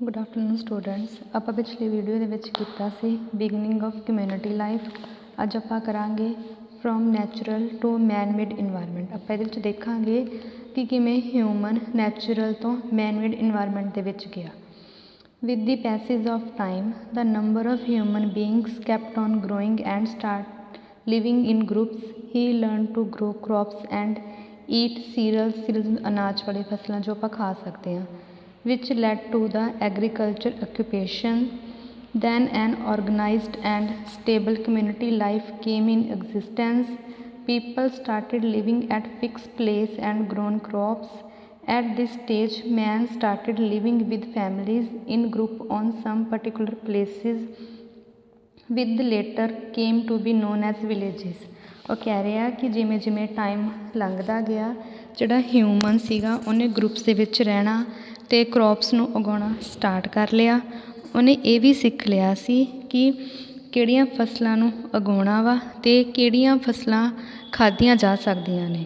Good afternoon students. आप पिछली video ਦੇ ਵਿੱਚ ਕੀਤਾ ਸੀ ਬਿਗਨਿੰਗ ਆਫ ਕਮਿਊਨਿਟੀ ਲਾਈਫ। ਅੱਜ ਆਪਾਂ ਕਰਾਂਗੇ from natural to man made environment. ਆਪਾਂ ਇਹਦੇ ਵਿੱਚ ਦੇਖਾਂਗੇ ਕਿ ਕਿਵੇਂ ਹਿਊਮਨ ਨੈਚੁਰਲ ਤੋਂ ਮੈਨ ਮੇਡ ਇਨਵਾਇਰਮੈਂਟ ਦੇ ਵਿੱਚ ਗਿਆ। With the passage of time, the number of human beings kept on growing and start living in groups. He learned to grow crops and eat cereals, अनाज वाली फसलां जो ਆਪਾਂ खा सकते हैं, which led to the agriculture occupation. Then an organized and stable community life came in existence. People started living at fixed place and grown crops. At this stage, man started living with families in group on some particular places, with later came to be known as villages. ਉਹ ਕਹਿ ਰਿਹਾ ਕਿ ਜਿਵੇਂ ਜਿਵੇਂ time ਲੰਘਦਾ ਗਿਆ, ਜਿਹੜਾ human ਸੀਗਾ ਉਹਨੇ ਗਰੁੱਪਸ ਦੇ ਵਿੱਚ ਰਹਿਣਾ ਅਤੇ ਕਰੋਪਸ ਨੂੰ ਉਗਾਉਣਾ ਸਟਾਰਟ ਕਰ ਲਿਆ। ਉਹਨੇ ਇਹ ਵੀ ਸਿੱਖ ਲਿਆ ਸੀ ਕਿ ਕਿਹੜੀਆਂ ਫਸਲਾਂ ਨੂੰ ਉਗਾਉਣਾ ਵਾ ਅਤੇ ਕਿਹੜੀਆਂ ਫਸਲਾਂ ਖਾਧੀਆਂ ਜਾ ਸਕਦੀਆਂ ਨੇ।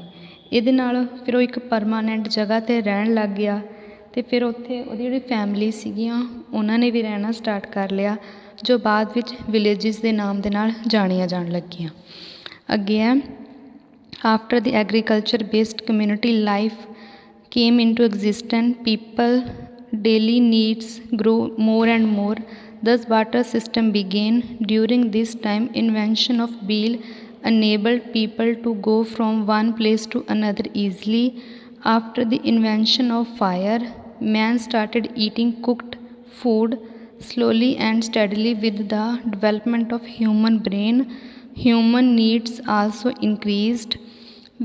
ਇਹਦੇ ਨਾਲ ਫਿਰ ਉਹ ਇੱਕ ਪਰਮਾਨੈਂਟ ਜਗ੍ਹਾ 'ਤੇ ਰਹਿਣ ਲੱਗ ਗਿਆ ਅਤੇ ਫਿਰ ਉੱਥੇ ਉਹਦੀ ਜਿਹੜੀ ਫੈਮਿਲੀ ਸੀਗੀਆਂ ਉਹਨਾਂ ਨੇ ਵੀ ਰਹਿਣਾ ਸਟਾਰਟ ਕਰ ਲਿਆ, ਜੋ ਬਾਅਦ ਵਿੱਚ ਵਿਲੇਜਿਸ ਦੇ ਨਾਮ ਦੇ ਨਾਲ ਜਾਣੀਆਂ ਜਾਣ ਲੱਗੀਆਂ। ਅੱਗੇ ਹੈ after the agriculture based community life came into existence. People daily needs grew more and more. Thus water system began. During this time, invention of wheel enabled people to go from one place to another easily. After the invention of fire, man started eating cooked food slowly and steadily. With the development of human brain, human needs also increased.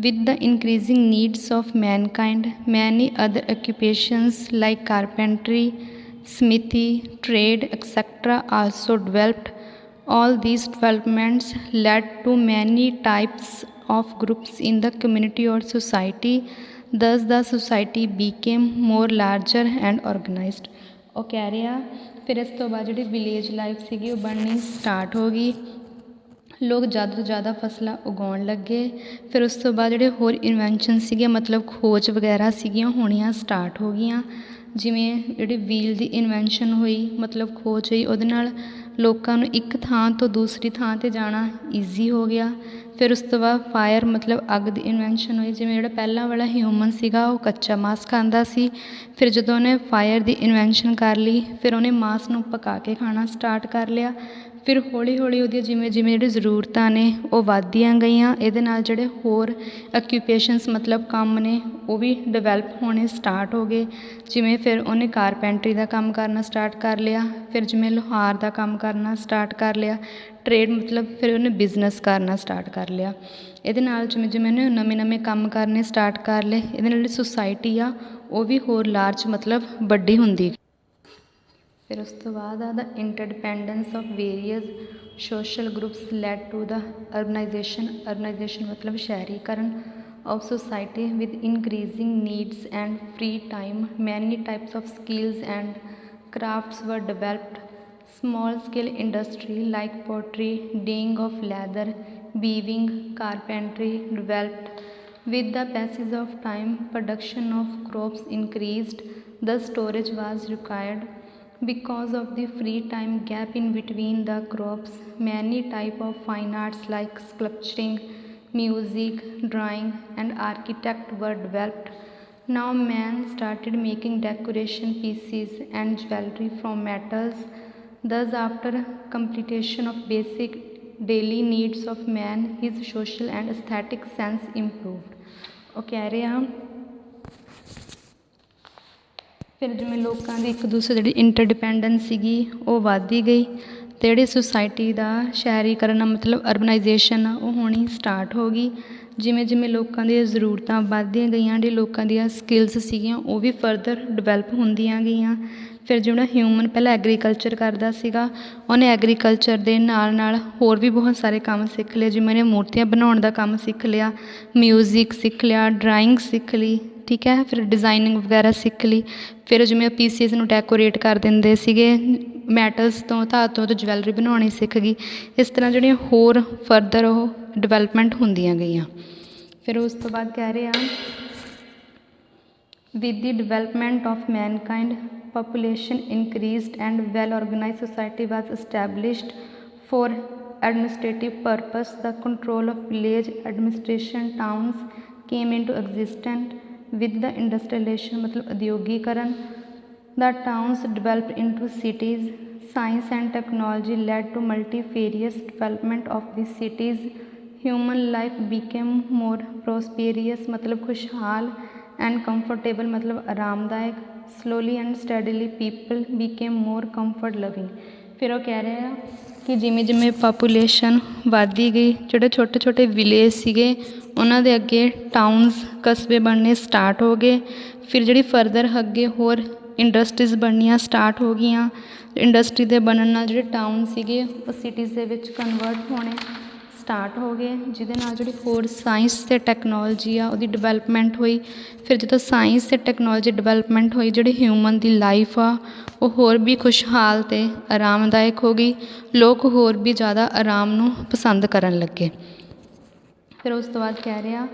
With the increasing needs of mankind, many other occupations like carpentry, smithy, trade, etc. also developed. All these developments led to many types of groups in the community or society. Thus the society became more larger and organized. ਉਹ ਕਹਿ ਰਿਹਾ ਫਿਰ ਇਸ ਤੋਂ ਬਾਅਦ ਜਿਹੜੀ village life ਸੀਗੀ ਉਹ ਬਣਨੀ ਸਟਾਰਟ ਹੋ ਗਈ। ਲੋਕ ਜ਼ਿਆਦਾ ਤੋਂ ਜ਼ਿਆਦਾ ਫਸਲਾਂ ਉਗਾਉਣ ਲੱਗੇ। ਫਿਰ ਉਸ ਤੋਂ ਬਾਅਦ ਜਿਹੜੇ ਹੋਰ ਇਨਵੈਂਸ਼ਨ ਸੀਗੇ, ਮਤਲਬ ਖੋਜ ਵਗੈਰਾ ਸੀਗੀਆਂ ਹੋਣੀਆਂ ਸਟਾਰਟ ਹੋ ਗਈਆਂ। ਜਿਵੇਂ ਜਿਹੜੀ ਵੀਲ ਦੀ ਇਨਵੈਂਸ਼ਨ ਹੋਈ, ਮਤਲਬ ਖੋਜ ਹੋਈ, ਉਹਦੇ ਨਾਲ ਲੋਕਾਂ ਨੂੰ ਇੱਕ ਥਾਂ ਤੋਂ ਦੂਸਰੀ ਥਾਂ 'ਤੇ ਜਾਣਾ ਈਜ਼ੀ ਹੋ ਗਿਆ। ਫਿਰ ਉਸ ਤੋਂ ਬਾਅਦ ਫਾਇਰ ਮਤਲਬ ਅੱਗ ਦੀ ਇਨਵੈਂਸ਼ਨ ਹੋਈ। ਜਿਵੇਂ ਜਿਹੜਾ ਪਹਿਲਾਂ ਵਾਲਾ ਹਿਊਮਨ ਸੀਗਾ ਉਹ ਕੱਚਾ ਮਾਸ ਖਾਂਦਾ ਸੀ, ਫਿਰ ਜਦੋਂ ਉਹਨੇ ਫਾਇਰ ਦੀ ਇਨਵੈਂਸ਼ਨ ਕਰ ਲਈ ਫਿਰ ਉਹਨੇ ਮਾਸ ਨੂੰ ਪਕਾ ਕੇ ਖਾਣਾ ਸਟਾਰਟ ਕਰ ਲਿਆ। ਫਿਰ ਹੌਲੀ ਹੌਲੀ ਉਹਦੀਆਂ ਜਿਵੇਂ ਜਿਵੇਂ ਜਿਹੜੀ ਜ਼ਰੂਰਤਾਂ ਨੇ ਉਹ ਵੱਧਦੀਆਂ ਗਈਆਂ। ਇਹਦੇ ਨਾਲ ਜਿਹੜੇ ਹੋਰ ਆਕਿਊਪੇਸ਼ਨਸ ਮਤਲਬ ਕੰਮ ਨੇ ਉਹ ਵੀ ਡਿਵੈਲਪ ਹੋਣੇ ਸਟਾਰਟ ਹੋ ਗਏ। ਜਿਵੇਂ ਫਿਰ ਉਹਨੇ ਕਾਰਪੈਂਟਰੀ ਦਾ ਕੰਮ ਕਰਨਾ ਸਟਾਰਟ ਕਰ ਲਿਆ, ਫਿਰ ਜਿਵੇਂ ਲੁਹਾਰ ਦਾ ਕੰਮ ਕਰਨਾ ਸਟਾਰਟ ਕਰ ਲਿਆ, ਟਰੇਡ ਮਤਲਬ ਫਿਰ ਉਹਨੇ ਬਿਜ਼ਨਸ ਕਰਨਾ ਸਟਾਰਟ ਕਰ ਲਿਆ। ਇਹਦੇ ਨਾਲ ਜਿਵੇਂ ਜਿਵੇਂ ਉਹਨੇ ਨਵੇਂ ਨਵੇਂ ਕੰਮ ਕਰਨੇ ਸਟਾਰਟ ਕਰ ਲਏ, ਇਹਦੇ ਨਾਲ ਜਿਹੜੀ ਸੁਸਾਇਟੀ ਆ ਉਹ ਵੀ ਹੋਰ ਲਾਰਜ ਮਤਲਬ ਵੱਡੀ ਹੁੰਦੀ। ਫਿਰ ਉਸ ਤੋਂ ਬਾਅਦ ਆ the interdependence of various social groups led to the urbanization ਮਤਲਬ ਸ਼ਹਿਰੀਕਰਨ of society. With increasing needs and free time, many types of skills and crafts were developed. Small scale industry like pottery, dyeing of leather, weaving, carpentry developed. With the passage of time, production of crops increased, thus storage was required. Because of the free time gap in between the crops, many types of fine arts like sculpturing, music, drawing, and architect were developed. Now man started making decoration pieces and jewelry from metals. Thus after completion of basic daily needs of man, his social and aesthetic sense improved. ਉਹ ਕਹਿ ਰਿਹਾ ਫਿਰ ਜਿਵੇਂ ਲੋਕਾਂ ਦੀ ਇੱਕ ਦੂਸਰੇ ਜਿਹੜੀ ਇੰਟਰਡਿਪੈਂਡੈਂਸ ਸੀਗੀ ਉਹ ਵੱਧਦੀ ਗਈ ਅਤੇ ਜਿਹੜੀ ਸੁਸਾਇਟੀ ਦਾ ਸ਼ਹਿਰੀਕਰਨ ਮਤਲਬ ਅਰਬਨਾਈਜੇਸ਼ਨ ਆ ਉਹ ਹੋਣੀ ਸਟਾਰਟ ਹੋ ਗਈ। ਜਿਵੇਂ ਜਿਵੇਂ ਲੋਕਾਂ ਦੀਆਂ ਜ਼ਰੂਰਤਾਂ ਵੱਧਦੀਆਂ ਗਈਆਂ, ਜਿਹੜੀ ਲੋਕਾਂ ਦੀਆਂ ਸਕਿੱਲਸ ਸੀਗੀਆਂ ਉਹ ਵੀ ਫਰਦਰ ਡਿਵੈਲਪ ਹੁੰਦੀਆਂ ਗਈਆਂ। ਫਿਰ ਜਿਹੜਾ ਹਿਊਮਨ ਪਹਿਲਾਂ ਐਗਰੀਕਲਚਰ ਕਰਦਾ ਸੀਗਾ ਉਹਨੇ ਐਗਰੀਕਲਚਰ ਦੇ ਨਾਲ ਨਾਲ ਹੋਰ ਵੀ ਬਹੁਤ ਸਾਰੇ ਕੰਮ ਸਿੱਖ ਲਏ। ਜਿਵੇਂ ਉਹਨੇ ਮੂਰਤੀਆਂ ਬਣਾਉਣ ਦਾ ਕੰਮ ਸਿੱਖ ਲਿਆ, ਮਿਊਜ਼ਿਕ ਸਿੱਖ ਲਿਆ, ਡਰਾਇੰਗ ਸਿੱਖ ਲਈ, ਠੀਕ ਹੈ, ਫਿਰ ਡਿਜ਼ਾਇਨਿੰਗ ਵਗੈਰਾ ਸਿੱਖ ਲਈ। ਫਿਰ ਜਿਵੇਂ ਪੀਸਿਸ ਨੂੰ ਡੈਕੋਰੇਟ ਕਰ ਦਿੰਦੇ ਸੀਗੇ ਮੈਟਲਸ ਤੋਂ, ਧਾਤੂ ਤੋਂ ਜਵੈਲਰੀ ਬਣਾਉਣੀ ਸਿੱਖ ਗਈ। ਇਸ ਤਰ੍ਹਾਂ ਜਿਹੜੀਆਂ ਹੋਰ ਫਰਦਰ ਉਹ ਡਿਵੈਲਪਮੈਂਟ ਹੁੰਦੀਆਂ ਗਈਆਂ। ਫਿਰ ਉਸ ਤੋਂ ਬਾਅਦ ਕਹਿ ਰਹੇ ਆ with the development of mankind, population increased and well-organized society was established for administrative purpose. The control of village administration towns came into existence with the industrialization मतलब औद्योगिकरण. The towns developed into cities. Science and technology led to multifarious development of the cities. Human life became more prosperous मतलब खुशहाल and comfortable मतलब आरामदायक. Slowly and steadily people became more comfort loving. ਫਿਰ ਉਹ ਕਹਿ ਰਹੇ ਆ ਕਿ ਜਿਵੇਂ ਜਿਵੇਂ ਪਾਪੂਲੇਸ਼ਨ ਵੱਧਦੀ ਗਈ, ਜਿਹੜੇ ਛੋਟੇ ਛੋਟੇ ਵਿਲੇਜ ਸੀਗੇ ਉਹਨਾਂ ਦੇ ਅੱਗੇ ਟਾਊਨਸ ਕਸਬੇ ਬਣਨੇ ਸਟਾਰਟ ਹੋ ਗਏ. ਫਿਰ ਜਿਹੜੀ ਫਰਦਰ ਅੱਗੇ ਹੋਰ ਇੰਡਸਟਰੀਜ਼ ਬਣਨੀਆਂ ਸਟਾਰਟ ਹੋ ਗਈਆਂ. ਇੰਡਸਟਰੀ ਦੇ ਬਣਨ ਨਾਲ ਜਿਹੜੇ ਟਾਊਨ ਸੀਗੇ ਉਹ ਸਿਟੀਜ਼ ਦੇ ਵਿੱਚ ਕਨਵਰਟ ਹੋਣੇ ਸਟਾਰਟ ਹੋ ਗਏ, ਜਿਹਦੇ ਨਾਲ ਜਿਹੜੀ ਹੋਰ ਸਾਇੰਸ ਅਤੇ ਟੈਕਨੋਲੋਜੀ ਆ ਉਹਦੀ ਡਿਵੈਲਪਮੈਂਟ ਹੋਈ. ਫਿਰ ਜਦੋਂ ਸਾਇੰਸ ਅਤੇ ਟੈਕਨੋਲੋਜੀ ਡਿਵੈਲਪਮੈਂਟ ਹੋਈ, ਜਿਹੜੀ ਹਿਊਮਨ ਦੀ ਲਾਈਫ ਆ ਉਹ ਹੋਰ ਵੀ ਖੁਸ਼ਹਾਲ ਅਤੇ ਆਰਾਮਦਾਇਕ ਹੋ ਗਈ. ਲੋਕ ਹੋਰ ਵੀ ਜ਼ਿਆਦਾ ਆਰਾਮ ਨੂੰ ਪਸੰਦ ਕਰਨ ਲੱਗੇ. ਫਿਰ ਉਸ ਤੋਂ ਬਾਅਦ ਕਹਿ ਰਿਹਾ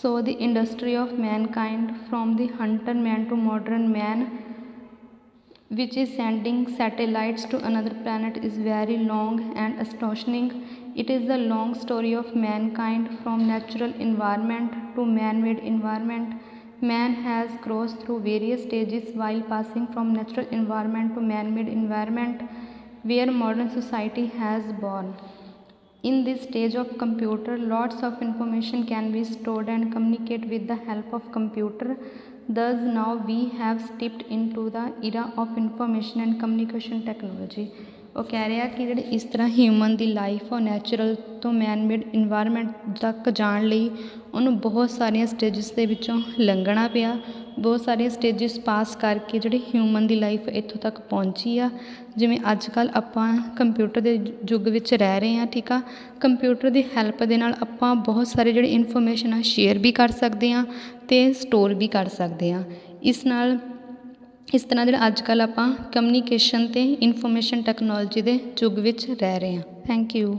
so the industry of mankind from the hunter man to modern man which is sending satellites to another planet is very long and astonishing. It is the long story of mankind from natural environment to man-made environment. Man has crossed through various stages while passing from natural environment to man-made environment where modern society has born. In this stage of computer, lots of information can be stored and communicate with the help of computer. Thus now we have stepped into the era of information and communication technology. ਉਹ ਕਹਿ ਰਿਹਾ ਕਿ ਜਿਹੜੇ ਇਸ ਤਰ੍ਹਾਂ human ਦੀ life ਉਹ natural ਤੋਂ ਮੈਨ made environment ਤੱਕ ਜਾਣ ਲਈ ਉਹਨੂੰ ਬਹੁਤ ਸਾਰੀਆਂ ਸਟੇਜਿਸ ਦੇ ਵਿੱਚੋਂ ਲੰਘਣਾ ਪਿਆ. ਬਹੁਤ ਸਾਰੀਆਂ ਸਟੇਜਿਸ ਪਾਸ ਕਰਕੇ ਜਿਹੜੀ ਹਿਊਮਨ ਦੀ ਲਾਈਫ ਇੱਥੋਂ ਤੱਕ ਪਹੁੰਚੀ ਆ. ਜਿਵੇਂ ਅੱਜ ਕੱਲ੍ਹ ਆਪਾਂ ਕੰਪਿਊਟਰ ਦੇ ਯੁੱਗ ਵਿੱਚ ਰਹਿ ਰਹੇ ਹਾਂ, ਠੀਕ ਆ. ਕੰਪਿਊਟਰ ਦੀ ਹੈਲਪ ਦੇ ਨਾਲ ਆਪਾਂ ਬਹੁਤ ਸਾਰੇ ਜਿਹੜੀ ਇਨਫੋਰਮੇਸ਼ਨ ਆ ਸ਼ੇਅਰ ਵੀ ਕਰ ਸਕਦੇ ਹਾਂ ਅਤੇ ਸਟੋਰ ਵੀ ਕਰ ਸਕਦੇ ਹਾਂ. ਇਸ ਤਰ੍ਹਾਂ ਜਿਹੜਾ ਅੱਜ ਕੱਲ੍ਹ ਆਪਾਂ ਕਮਿਊਨੀਕੇਸ਼ਨ ਅਤੇ ਇਨਫੋਰਮੇਸ਼ਨ ਟੈਕਨੋਲੋਜੀ ਦੇ ਯੁੱਗ ਵਿੱਚ ਰਹਿ ਰਹੇ ਹਾਂ. Thank you.